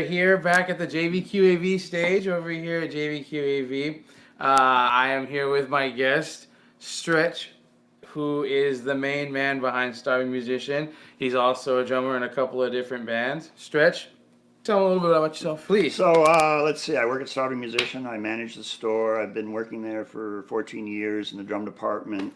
here back at the JVQAV stage over here at JVQAV. I am here with my guest, Stretch, who is the main man behind Starving Musician. He's also a drummer in a couple of different bands. Stretch, tell me a little bit about yourself, please. So let's see, I work at Starving Musician. I manage the store. I've been working there for 14 years in the drum department.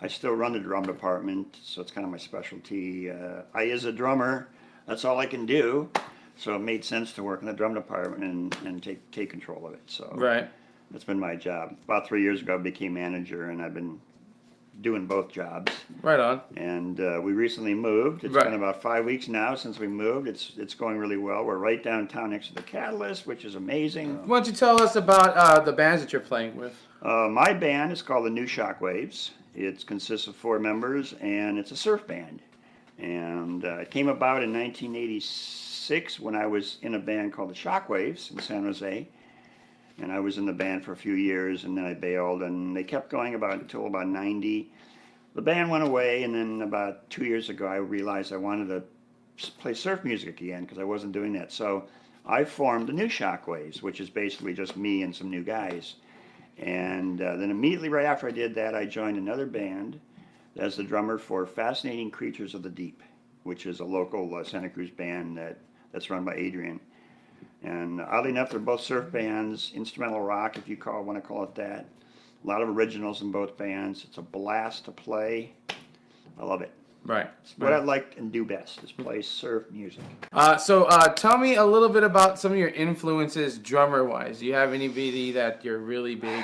I still run the drum department, so it's kind of my specialty. I is a drummer. That's all I can do. So it made sense to work in the drum department and take control of it. So Right. that's been my job. About 3 years ago, I became manager, and I've been doing both jobs. Right on. And we recently moved. It's Right. been about 5 weeks now since we moved. It's going really well. We're right downtown next to the Catalyst, which is amazing. Why don't you tell us about the bands that you're playing with? My band is called the new Shockwaves. It consists of 4 members, and it's a surf band. And it came about in 1986 when I was in a band called the Shockwaves in San Jose. And I was in the band for a few years, and then I bailed, and they kept going until about 90. The band went away, and then about 2 years ago, I realized I wanted to play surf music again because I wasn't doing that. So I formed the new Shockwaves, which is basically just me and some new guys. And then immediately right after I did that, I joined another band as the drummer for Fascinating Creatures of the Deep, which is a local Santa Cruz band that's run by Adrian. And oddly enough, they're both surf bands, instrumental rock, if you want to call it that. A lot of originals in both bands. It's a blast to play. I love it. Right. It's what I like and do best is play surf music. So tell me a little bit about some of your influences drummer-wise. Do you have anybody that you're really big,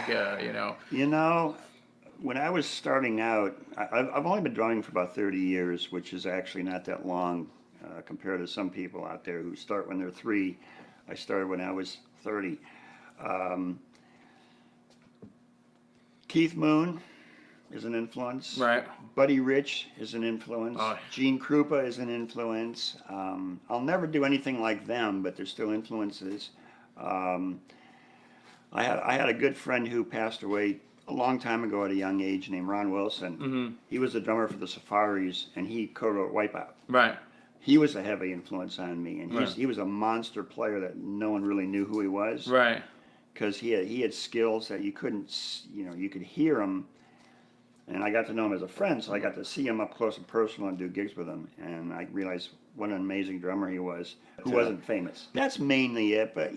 You know, when I was starting out, I've only been drumming for about 30 years, which is actually not that long compared to some people out there who start when they're 3. I started when I was 30. Keith Moon is an influence. Right. Buddy Rich is an influence. Oh. Gene Krupa is an influence. I'll never do anything like them, but they're still influences. I had a good friend who passed away a long time ago at a young age named Ron Wilson. Mm-hmm. He was the drummer for the Safaris, and he co-wrote Wipeout. Right. He was a heavy influence on me, and Right. he was a monster player that no one really knew who he was. Right. Because he had skills that you couldn't, you could hear him. And I got to know him as a friend, so I got to see him up close and personal and do gigs with him. And I realized what an amazing drummer he was, who wasn't famous. That's mainly it, but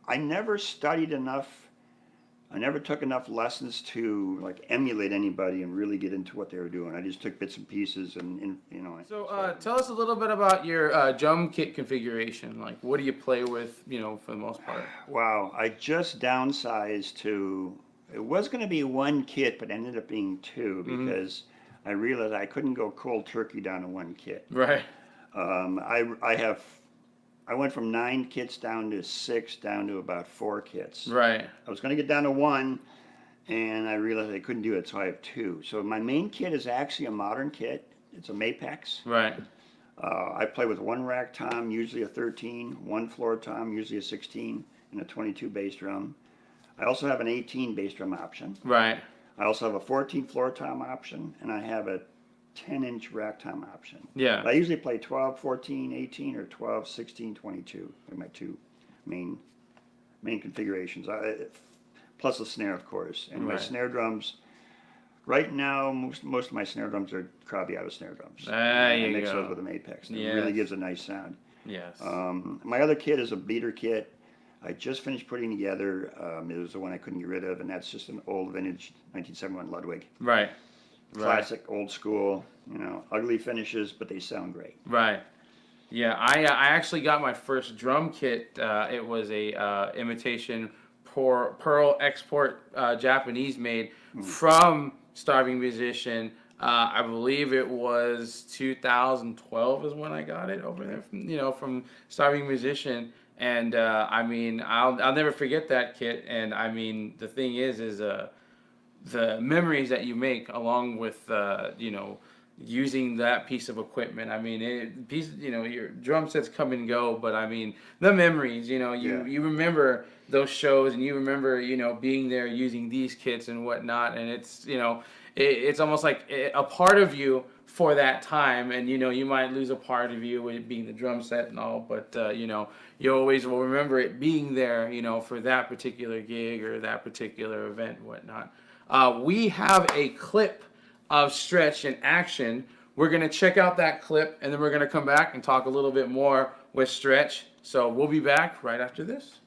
I never studied enough. I never took enough lessons to emulate anybody and really get into what they were doing. I just took bits and pieces and. So tell us a little bit about your drum kit configuration. Like, what do you play with, for the most part? Wow, I just downsized to. It was going to be 1 kit, but ended up being 2 because I realized I couldn't go cold turkey down to 1 kit. Right. I went from 9 kits down to 6, down to about 4 kits. Right. I was going to get down to 1, and I realized I couldn't do it, so I have 2. So my main kit is actually a modern kit. It's a Mapex. Right. I play with 1 rack tom, usually a 13, 1 floor tom, usually a 16, and a 22 bass drum. I also have an 18 bass drum option. Right. I also have a 14 floor tom option, and I have a 10-inch rack tom option. Yeah. But I usually play 12, 14, 18, or 12, 16, 22. They're my 2 main configurations. Plus a snare, of course. And my snare drums, right now, most of my snare drums are Craviotto snare drums. There you I mix go. those with an Apex. And Yes. It really gives a nice sound. Yes. My other kit is a beater kit. I just finished putting together. It was the one I couldn't get rid of, and that's just an old vintage 1971 Ludwig. Right. Classic, old school, ugly finishes, but they sound great. Right. Yeah, I actually got my first drum kit. It was a imitation Pearl export Japanese made from Starving Musician. I believe it was 2012 is when I got it over there from Starving Musician. And I'll never forget that kit. And the thing is the memories that you make along with using that piece of equipment. Your drum sets come and go, but the memories. You remember those shows, and you remember being there using these kits and whatnot. And it's it's almost like a part of you for that time, and you might lose a part of you with it being the drum set and all, but you always will remember it being there, for that particular gig or that particular event and whatnot. We have a clip of Stretch in action. We're gonna check out that clip, and then we're gonna come back and talk a little bit more with Stretch. So we'll be back right after this.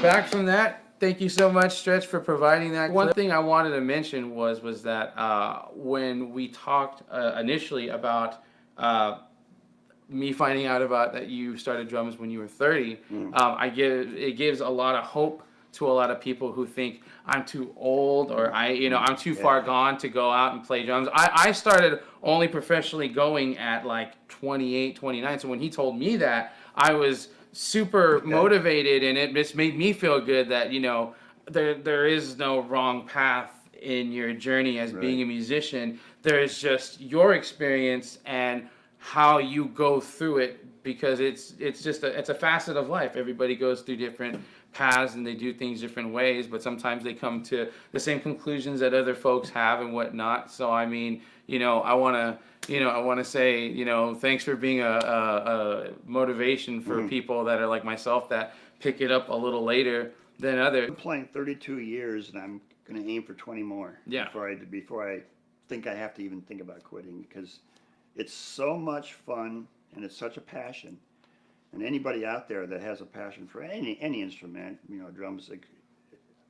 Back from that, thank you so much, Stretch, for providing that. One thing I wanted to mention was that when we talked initially about me finding out about that you started drums when you were 30, it gives a lot of hope to a lot of people who think I'm too old or I'm too far gone to go out and play drums. I started only professionally going at like 28, 29. So when he told me that, I was super motivated, and it just made me feel good that there is no wrong path in your journey as being a musician. There is just your experience and how you go through it, because it's a facet of life. Everybody goes through different paths and they do things different ways, but sometimes they come to the same conclusions that other folks have and whatnot. So I mean, I want to say, thanks for being a motivation for people that are like myself that pick it up a little later than others. I'm playing 32 years, and I'm going to aim for 20 more. Yeah. Before I think I have to even think about quitting, because it's so much fun and it's such a passion. And anybody out there that has a passion for any instrument, drums,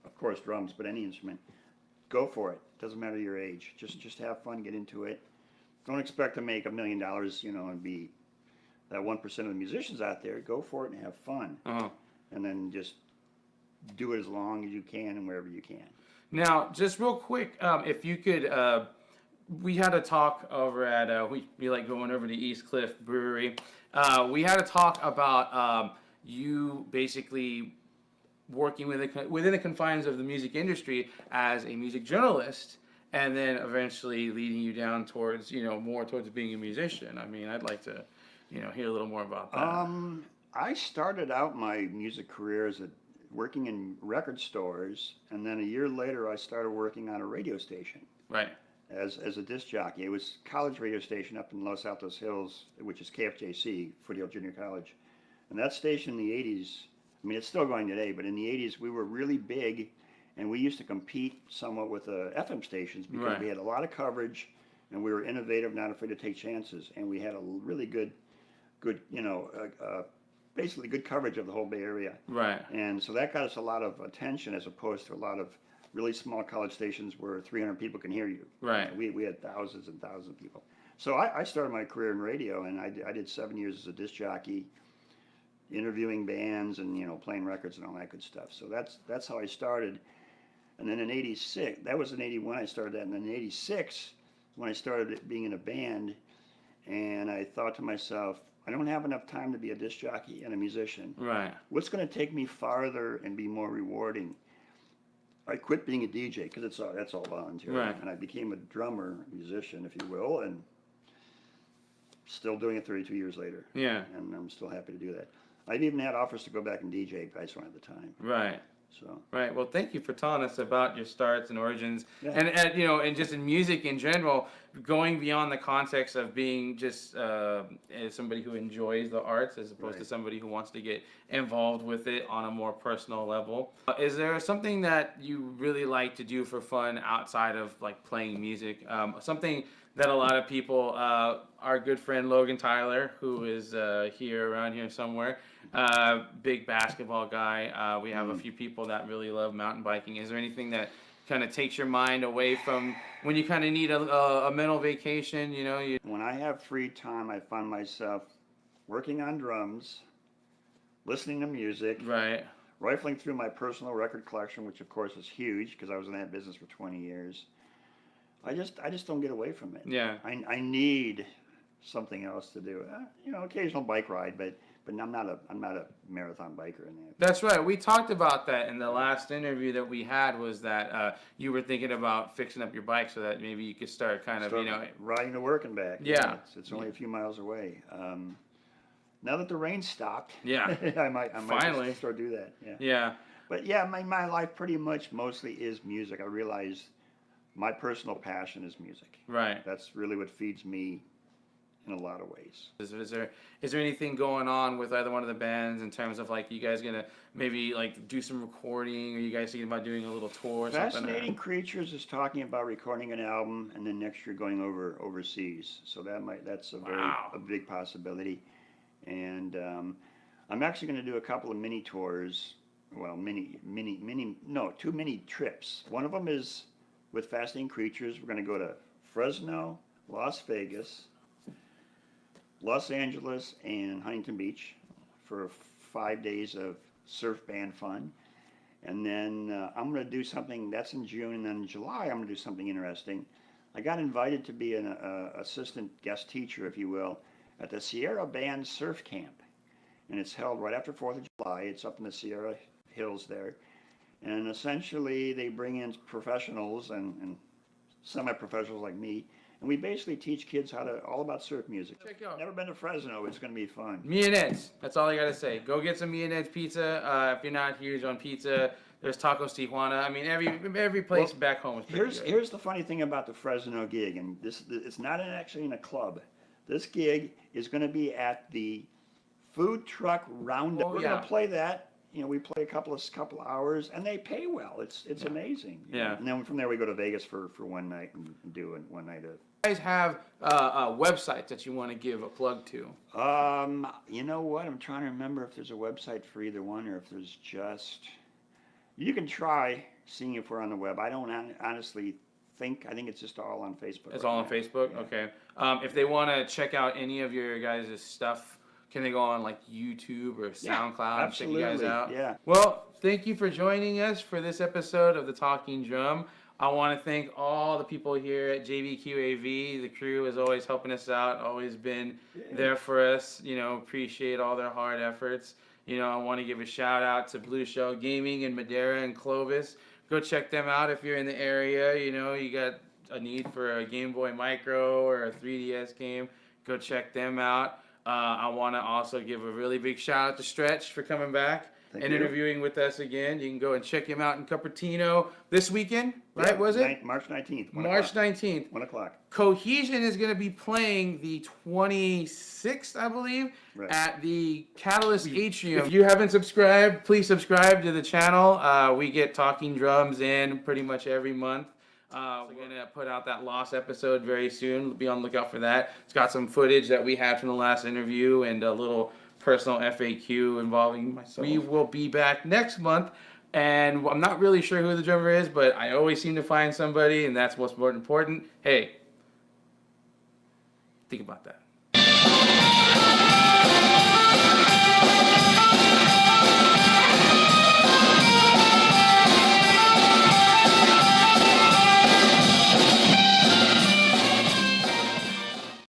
of course drums, but any instrument, go for it. Doesn't matter your age. Just have fun, get into it. Don't expect to make $1 million, and be that 1% of the musicians out there. Go for it and have fun. And then just do it as long as you can and wherever you can. Now, just real quick, if you could, we had a talk over at, we like going over to East Cliff Brewery. We had a talk about you basically working within the confines of the music industry as a music journalist, and then eventually leading you down towards, more towards being a musician. I mean, I'd like to, hear a little more about that. I started out my music career as working in record stores, and then a year later I started working on a radio station. Right. As a disc jockey. It was a college radio station up in Los Altos Hills, which is KFJC, Foothill Junior College. And that station in the 80s, I mean, it's still going today, but in the 80s we were really big, and we used to compete somewhat with the FM stations because we had a lot of coverage, and we were innovative, not afraid to take chances, and we had a really good, basically good coverage of the whole Bay Area. Right. And so that got us a lot of attention as opposed to a lot of really small college stations where 300 people can hear you. Right. We had thousands and thousands of people. So I started my career in radio, and I did 7 years as a disc jockey, interviewing bands and, you know, playing records and all that good stuff. So that's how I started. And then in 86, that was in 81 I started that, and then in 86 when I started being in a band, and I thought to myself, I don't have enough time to be a disc jockey and a musician. Right. What's going to take me farther and be more rewarding? I quit being a DJ because that's all volunteer, Right. and I became a drummer, musician, if you will, and still doing it 32 years later. Yeah. And I'm still happy to do that. I've even had offers to go back and DJ, but I just don't have the time. Right. So. Right. Well, thank you for telling us about your starts and origins, Yeah. and you know, and just in music in general, going beyond the context of being just somebody who enjoys the arts as opposed to Right. somebody who wants to get involved with it on a more personal level. Is there something that you really like to do for fun outside of like playing music? Something that a lot of people, our good friend Logan Tyler, who is here around here somewhere, big basketball guy. We have a few people that really love mountain biking. Is there anything that kind of takes your mind away from when you kind of need a mental vacation? You know, When I have free time, I find myself working on drums, listening to music, right, rifling through my personal record collection, which of course is huge because I was in that business for 20 years. I just don't get away from it. yeah. I need something else to do. You know, occasional bike ride, but I'm not a marathon biker in that. That's right. We talked about that in the last interview that we had. Was that you were thinking about fixing up your bike so that maybe you could start kind of, Start you know, riding to work and back. Yeah. It's only a few miles away. Now that the rain stopped, Yeah. I might Finally. just start do that. Yeah. yeah, But yeah, my life pretty much mostly is music. I realize my personal passion is music. right. That's really what feeds me in a lot of ways. Is there anything going on with either one of the bands in terms of like you guys gonna maybe like do some recording, or you guys thinking about doing a little tour or something? Fascinating Creatures is talking about recording an album and then next year going overseas. So that's Wow. a big possibility. And I'm actually going to do a couple of mini tours. Well, two mini trips. One of them is with Fascinating Creatures. We're going to go to Fresno, Las Vegas, Los Angeles, and Huntington Beach for 5 days of surf band fun. And then I'm going to do something, that's in June, and then in July I'm going to do something interesting. I got invited to be an assistant guest teacher, if you will, at the Sierra Band Surf Camp. And it's held right after 4th of July. It's up in the Sierra Hills there. And essentially they bring in professionals and semi-professionals like me, and we basically teach kids all about surf music. Check out. Never been to Fresno, it's going to be fun. Me and Ed's. That's all I gotta say. Go get some Me and Ed's pizza. If you're not huge on pizza, there's Tacos Tijuana. I mean, every place back home is pretty good. Here's the funny thing about the Fresno gig, and it's not actually in a club. This gig is going to be at the food truck roundup. Oh, We're yeah. going to play that. You know, we play a couple hours, and they pay well. It's amazing. you know. Yeah. And then from there we go to Vegas for one night and do it one night of. You guys have websites that you want to give a plug to? You know what? I'm trying to remember if there's a website for either one or if there's just. You can try seeing if we're on the web. I don't honestly think. I think it's just all on Facebook. It's right all on now. Facebook? Yeah. Okay. If they want to check out any of your guys' stuff, can they go on like YouTube or SoundCloud and check you guys absolutely, out? yeah. Well, thank you for joining us for this episode of The Talking Drum. I want to thank all the people here at JBQAV. The crew is always helping us out, always been there for us. You know, appreciate all their hard efforts. You know, I want to give a shout out to Blue Shell Gaming in Madera and Clovis. Go check them out if you're in the area. You know, you got a need for a Game Boy Micro or a 3DS game, go check them out. I want to also give a really big shout out to Stretch for coming back Thank and you. interviewing with us again. You can go and check him out in Cupertino this weekend, right? Yeah, Was it? March 19th. March 19th. 1 o'clock. Cohesion is going to be playing the 26th, I believe, Right. at the Catalyst Atrium. If you haven't subscribed, please subscribe to the channel. We get Talking Drums in pretty much every month. We're going to put out that Lost episode very soon. Be on the lookout for that. It's got some footage that we had from the last interview and a little personal FAQ involving myself. We will be back next month and I'm not really sure who the drummer is, but I always seem to find somebody, and that's what's more important. Hey, think about that.